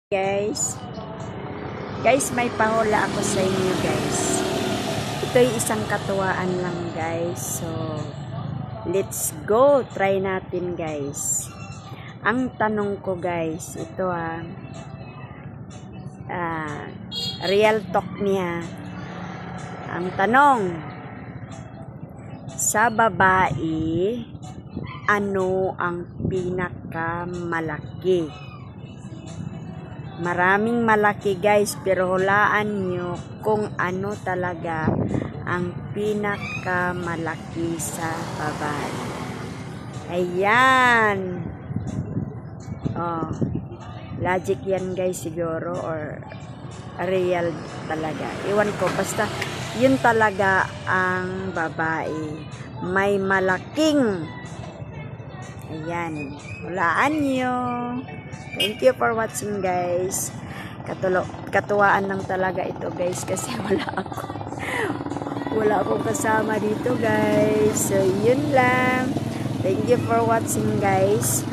Guys, may pahula ako sa inyo guys. Ito'y isang katuwaan lang guys. So, let's go. Try natin guys. Ang tanong ko guys, ito real talk niya. Ang tanong, sa babae, ano ang pinakamalaki? Maraming malaki guys, pero hulaan nyo kung ano talaga ang pinakamalaki sa babae. Ayan. Oh, logic yan guys siguro or real talaga. Iwan ko, basta yun talaga ang babae. May malaking. Ayan. Hulaan nyo. Thank you for watching guys. Katuwaan lang talaga ito guys kasi wala akong kasama dito guys. So yun lang. Thank you for watching guys.